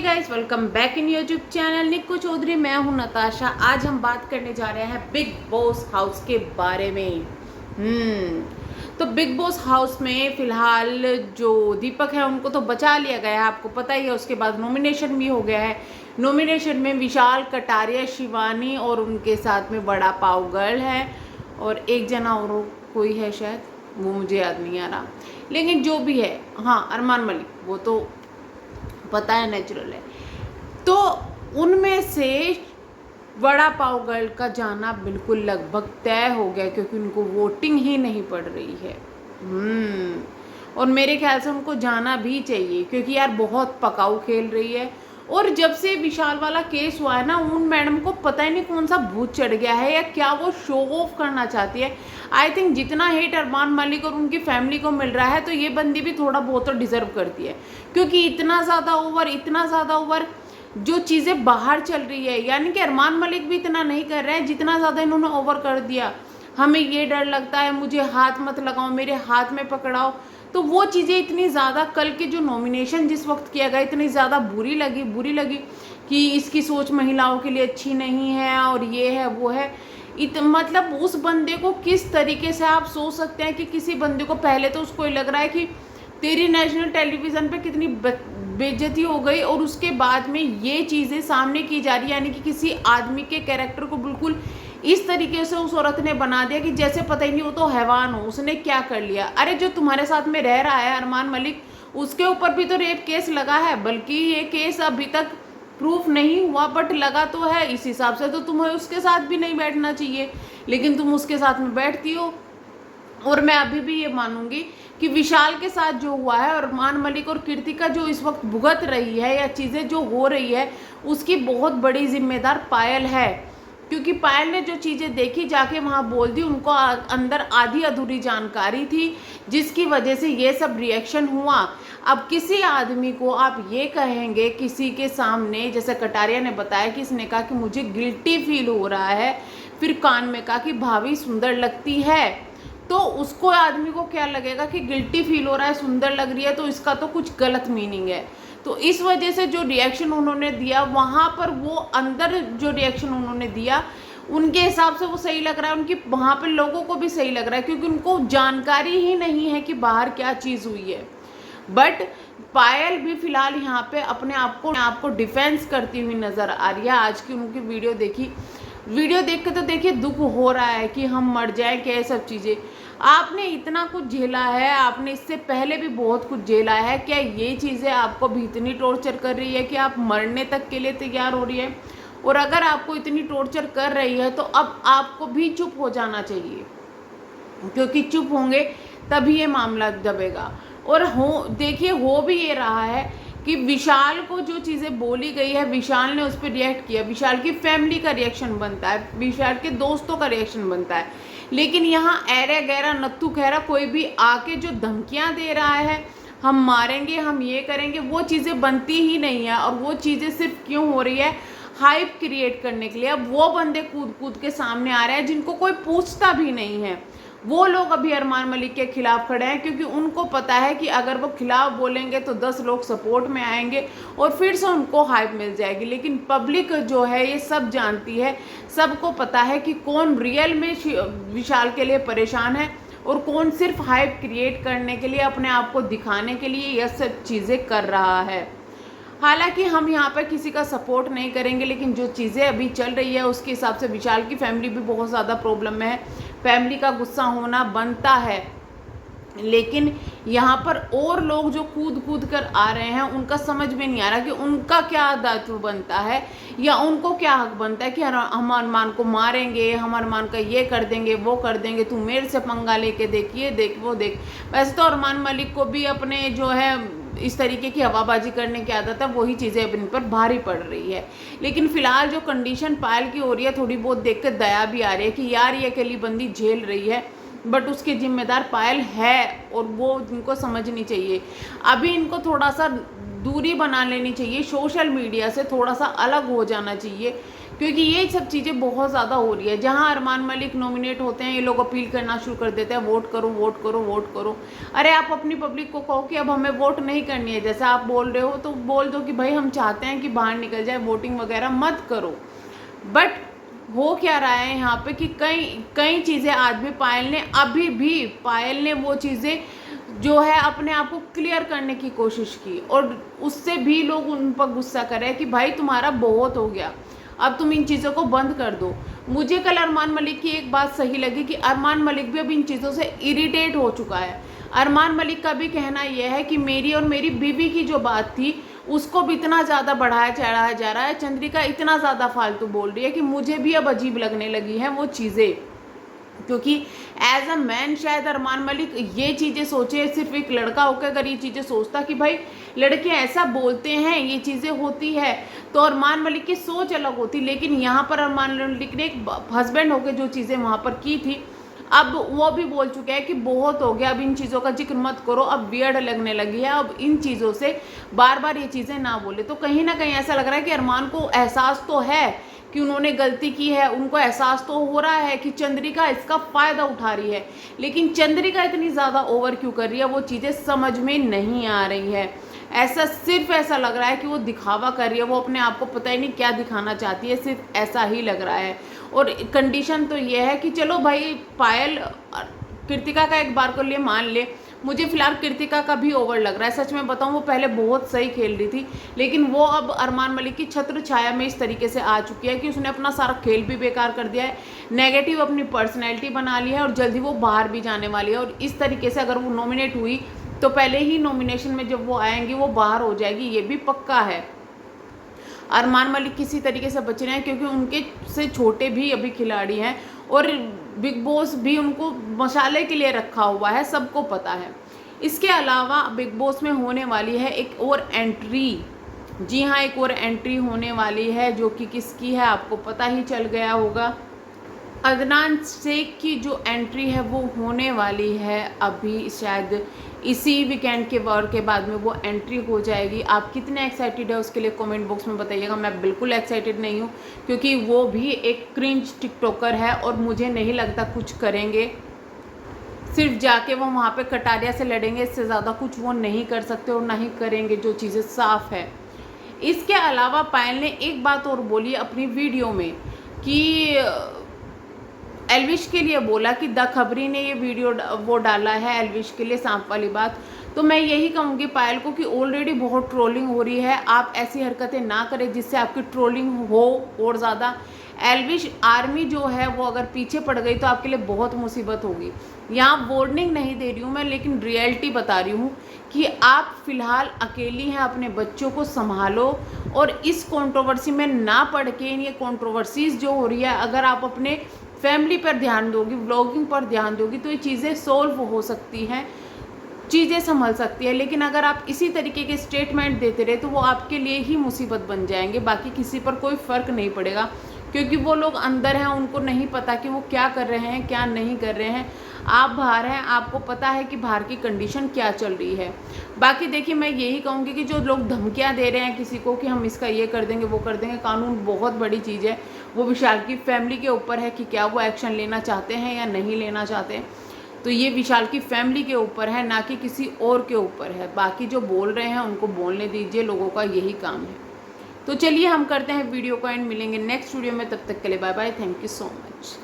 Guys, welcome back in YouTube channel Nikku Chaudhary. मैं हूं नताशा। आज हम बात करने जा रहे हैं बिग बॉस हाउस के बारे में। तो बिग बॉस हाउस में फिलहाल जो दीपक है उनको तो बचा लिया गया है, आपको पता ही है। उसके बाद नॉमिनेशन भी हो गया है। नॉमिनेशन में विशाल, कटारिया, शिवानी और उनके साथ में बड़ा पाव गर्ल है और एक जना और कोई है शायद, वो मुझे याद नहीं आ रहा। लेकिन जो भी है, हाँ, अरमान मलिक, वो तो पता है, नेचुरल है। तो उनमें से वड़ा पाव गर्ल का जाना बिल्कुल लगभग तय हो गया, क्योंकि उनको वोटिंग ही नहीं पड़ रही है। और मेरे ख्याल से उनको जाना भी चाहिए, क्योंकि यार बहुत पकाऊ खेल रही है। और जब से विशाल वाला केस हुआ है ना, उन मैडम को पता ही नहीं कौन सा भूत चढ़ गया है या क्या वो शो ऑफ करना चाहती है। आई थिंक जितना हेट अरमान मलिक और उनकी फैमिली को मिल रहा है, तो ये बंदी भी थोड़ा बहुत तो डिजर्व करती है, क्योंकि इतना ज़्यादा ओवर जो चीज़ें बाहर चल रही है। यानी कि अरमान मलिक भी इतना नहीं कर रहे हैं जितना ज़्यादा इन्होंने ओवर कर दिया। हमें ये डर लगता है, मुझे हाथ मत लगाओ, मेरे हाथ में पकड़ाओ। तो वो चीज़ें इतनी ज़्यादा, कल के जो नॉमिनेशन जिस वक्त किया गया, इतनी ज़्यादा बुरी लगी कि इसकी सोच महिलाओं के लिए अच्छी नहीं है और ये है वो है। मतलब उस बंदे को किस तरीके से आप सोच सकते हैं कि किसी बंदे को, पहले तो उसको लग रहा है कि तेरी नेशनल टेलीविज़न पे कितनी बेइज्जती हो गई, और उसके बाद में ये चीज़ें सामने की जा रही है। यानी कि किसी आदमी के कैरेक्टर को बिल्कुल इस तरीके से उस औरत ने बना दिया कि जैसे पता ही नहीं वो तो हैवान हो, उसने क्या कर लिया। अरे जो तुम्हारे साथ में रह रहा है अरमान मलिक, उसके ऊपर भी तो रेप केस लगा है, बल्कि ये केस अभी तक प्रूफ नहीं हुआ, बट लगा तो है। इस हिसाब से तो तुम्हें उसके साथ भी नहीं बैठना चाहिए, लेकिन तुम उसके साथ में बैठती हो। और मैं अभी भी ये मानूंगी कि विशाल के साथ जो हुआ है, और अरमान मलिक और कीर्तिका जो इस वक्त भुगत रही है या चीज़ें जो हो रही है, उसकी बहुत बड़ी जिम्मेदार पायल है। क्योंकि पायल ने जो चीज़ें देखी, जाके वहाँ बोल दी, उनको अंदर आधी अधूरी जानकारी थी, जिसकी वजह से ये सब रिएक्शन हुआ। अब किसी आदमी को आप ये कहेंगे किसी के सामने, जैसे कटारिया ने बताया कि इसने कहा कि मुझे गिल्टी फील हो रहा है, फिर कान में कहा कि भाभी सुंदर लगती है, तो उसको आदमी को क्या लगेगा कि गिल्टी फील हो रहा है, सुंदर लग रही है, तो इसका तो कुछ गलत मीनिंग है। तो इस वजह से जो रिएक्शन उन्होंने दिया वहाँ पर, वो अंदर जो रिएक्शन उन्होंने दिया, उनके हिसाब से वो सही लग रहा है, उनकी वहाँ पर लोगों को भी सही लग रहा है, क्योंकि उनको जानकारी ही नहीं है कि बाहर क्या चीज़ हुई है। बट पायल भी फिलहाल यहाँ पे अपने आप को डिफेंस करती हुई नज़र आ रही है। आज की उनकी वीडियो देख के तो देखिए दुख हो रहा है कि हम मर जाए क्या, ये सब चीज़ें। आपने इतना कुछ झेला है, आपने इससे पहले भी बहुत कुछ झेला है, क्या ये चीज़ें आपको भी इतनी टॉर्चर कर रही है कि आप मरने तक के लिए तैयार हो रही है? और अगर आपको इतनी टॉर्चर कर रही है तो अब आपको भी चुप हो जाना चाहिए, क्योंकि चुप होंगे तभी ये मामला दबेगा। और देखिए हो भी ये रहा है कि विशाल को जो चीज़ें बोली गई है, विशाल ने उस पर रिएक्ट किया। विशाल की फैमिली का रिएक्शन बनता है, विशाल के दोस्तों का रिएक्शन बनता है, लेकिन यहाँ ऐरा गैरा नत्थू खैरा कोई भी आके जो धमकियाँ दे रहा है, हम मारेंगे, हम ये करेंगे, वो चीज़ें बनती ही नहीं है। और वो चीज़ें सिर्फ क्यों हो रही है? हाइप क्रिएट करने के लिए। अब वो बंदे कूद कूद के सामने आ रहे हैं जिनको कोई पूछता भी नहीं है। वो लोग अभी अरमान मलिक के खिलाफ खड़े हैं, क्योंकि उनको पता है कि अगर वो खिलाफ बोलेंगे तो 10 लोग सपोर्ट में आएंगे और फिर से उनको हाइप मिल जाएगी। लेकिन पब्लिक जो है ये सब जानती है, सबको पता है कि कौन रियल में विशाल के लिए परेशान है और कौन सिर्फ हाइप क्रिएट करने के लिए, अपने आप को दिखाने के लिए यह सब चीज़ें कर रहा है। हालांकि हम यहाँ पर किसी का सपोर्ट नहीं करेंगे, लेकिन जो चीज़ें अभी चल रही है उसके हिसाब से विशाल की फैमिली भी बहुत ज़्यादा प्रॉब्लम में है। फैमिली का गुस्सा होना बनता है, लेकिन यहाँ पर और लोग जो कूद कूद कर आ रहे हैं, उनका समझ में नहीं आ रहा कि उनका क्या दायित्व बनता है या उनको क्या हक बनता है कि हम अरमान को मारेंगे, हम अरमान का ये कर देंगे, वो कर देंगे, तू मेरे से पंगा लेके देख, ये देख, वो देख। वैसे तो अरमान मलिक को भी अपने जो है इस तरीके की हवाबाजी करने की आदत है, वही चीज़ें अब इन पर भारी पड़ रही है। लेकिन फिलहाल जो कंडीशन पायल की हो रही है, थोड़ी बहुत देख कर दया भी आ रही है कि यार ये अकेली बंदी झेल रही है, बट उसकी जिम्मेदार पायल है और वो इनको समझनी चाहिए। अभी इनको थोड़ा सा दूरी बना लेनी चाहिए, सोशल मीडिया से थोड़ा सा अलग हो जाना चाहिए, क्योंकि ये सब चीज़ें बहुत ज़्यादा हो रही है। जहाँ अरमान मलिक नॉमिनेट होते हैं, ये लोग अपील करना शुरू कर देते हैं, वोट करो वोट करो वोट करो। अरे आप अपनी पब्लिक को कहो कि अब हमें वोट नहीं करनी है, जैसा आप बोल रहे हो तो बोल दो कि भाई हम चाहते हैं कि बाहर निकल जाए, वोटिंग वगैरह मत करो। बट हो क्या रहा है यहाँ पे कि कई कई चीज़ें आज भी पायल ने वो चीज़ें जो है अपने आप को क्लियर करने की कोशिश की, और उससे भी लोग उन पर गुस्सा कर रहे हैं कि भाई तुम्हारा बहुत हो गया, अब तुम इन चीज़ों को बंद कर दो। मुझे कल अरमान मलिक की एक बात सही लगी कि अरमान मलिक भी अब इन चीज़ों से इरिटेट हो चुका है। अरमान मलिक का भी कहना यह है कि मेरी और मेरी बीवी की जो बात थी उसको भी इतना ज़्यादा बढ़ाया चढ़ाया जा रहा है, चंद्रिका इतना ज़्यादा फालतू बोल रही है कि मुझे भी अब अजीब लगने लगी हैं वो चीज़ें। क्योंकि एज अ मैन शायद अरमान मलिक ये चीज़ें सोचे, सिर्फ एक लड़का होकर अगर ये चीज़ें सोचता कि भाई लड़के ऐसा बोलते हैं, ये चीज़ें होती है, तो अरमान मलिक की सोच अलग होती। लेकिन यहाँ पर अरमान मलिक ने एक हस्बैंड होकर जो चीज़ें वहाँ पर की थी, अब वो भी बोल चुके हैं कि बहुत हो गया, अब इन चीज़ों का जिक्र मत करो, अब वियर्ड लगने लगी है, अब इन चीज़ों से बार बार ये चीज़ें ना बोले। तो कहीं ना कहीं ऐसा लग रहा है कि अरमान को एहसास तो है कि उन्होंने गलती की है, उनको एहसास तो हो रहा है कि चंद्रिका इसका फ़ायदा उठा रही है, लेकिन चंद्रिका इतनी ज़्यादा ओवर क्यों कर रही है वो चीज़ें समझ में नहीं आ रही है। ऐसा सिर्फ ऐसा लग रहा है कि वो दिखावा कर रही है, वो अपने आप को पता ही नहीं क्या दिखाना चाहती है, सिर्फ ऐसा ही लग रहा है। और कंडीशन तो ये है कि चलो भाई पायल कृतिका का एक बार को लिए मान ले, मुझे फिलहाल कृतिका का भी ओवर लग रहा है। सच में बताऊं, वो पहले बहुत सही खेल रही थी, लेकिन वो अब अरमान मलिक की छत्र छाया में इस तरीके से आ चुकी है कि उसने अपना सारा खेल भी बेकार कर दिया है, नेगेटिव अपनी पर्सनैलिटी बना ली है, और जल्दी वो बाहर भी जाने वाली है। और इस तरीके से अगर वो नॉमिनेट हुई तो पहले ही नॉमिनेशन में जब वो आएंगी वो बाहर हो जाएगी, ये भी पक्का है। अरमान मलिक किसी तरीके से बच रहे हैं क्योंकि उनके से छोटे भी अभी खिलाड़ी हैं, और बिग बॉस भी उनको मसाले के लिए रखा हुआ है, सबको पता है। इसके अलावा बिग बॉस में होने वाली है एक और एंट्री, जी हाँ एक और एंट्री होने वाली है, जो कि किसकी है आपको पता ही चल गया होगा। अदनान शेख की जो एंट्री है वो होने वाली है अभी, शायद इसी वीकेंड के वॉर के बाद में वो एंट्री हो जाएगी। आप कितने एक्साइटेड है उसके लिए कमेंट बॉक्स में बताइएगा। मैं बिल्कुल एक्साइटेड नहीं हूँ, क्योंकि वो भी एक क्रिंज टिकटॉकर है और मुझे नहीं लगता कुछ करेंगे। सिर्फ जाके वो वहाँ पे कटारिया से लड़ेंगे, इससे ज़्यादा कुछ वो नहीं कर सकते और ना ही करेंगे, जो चीज़ें साफ है। इसके अलावा पायल ने एक बात और बोली अपनी वीडियो में कि एल्विश के लिए बोला कि द खबरी ने ये वीडियो वो डाला है एल्विश के लिए, सांप वाली बात। तो मैं यही कहूँगी पायल को कि ऑलरेडी बहुत ट्रोलिंग हो रही है, आप ऐसी हरकतें ना करें जिससे आपकी ट्रोलिंग हो और ज़्यादा। एल्विश आर्मी जो है वो अगर पीछे पड़ गई तो आपके लिए बहुत मुसीबत होगी। यहाँ वार्निंग नहीं दे रही हूँ मैं, लेकिन रियलिटी बता रही हूँ कि आप फिलहाल अकेली हैं, अपने बच्चों को संभालो और इस कंट्रोवर्सी में ना पड़ के, ये कंट्रोवर्सीज जो हो रही है, अगर आप अपने फैमिली पर ध्यान दोगी, व्लॉगिंग पर ध्यान दोगी, तो ये चीज़ें सोल्व हो सकती हैं, चीज़ें संभल सकती है। लेकिन अगर आप इसी तरीके के स्टेटमेंट देते रहे तो वो आपके लिए ही मुसीबत बन जाएंगे, बाकी किसी पर कोई फ़र्क नहीं पड़ेगा, क्योंकि वो लोग अंदर हैं, उनको नहीं पता कि वो क्या कर रहे हैं क्या नहीं कर रहे हैं। आप बाहर हैं, आपको पता है कि बाहर की कंडीशन क्या चल रही है। बाकी देखिए मैं यही कहूँगी कि जो लोग धमकियाँ दे रहे हैं किसी को कि हम इसका ये कर देंगे वो कर देंगे, कानून बहुत बड़ी चीज़ है, वो विशाल की फैमिली के ऊपर है कि क्या वो एक्शन लेना चाहते हैं या नहीं लेना चाहते। तो ये विशाल की फैमिली के ऊपर है, ना कि किसी और के ऊपर है। बाकी जो बोल रहे हैं उनको बोलने दीजिए, लोगों का यही काम है। तो चलिए हम करते हैं वीडियो को एंड, मिलेंगे नेक्स्ट वीडियो में, तब तक के लिए bye bye, thank you so much.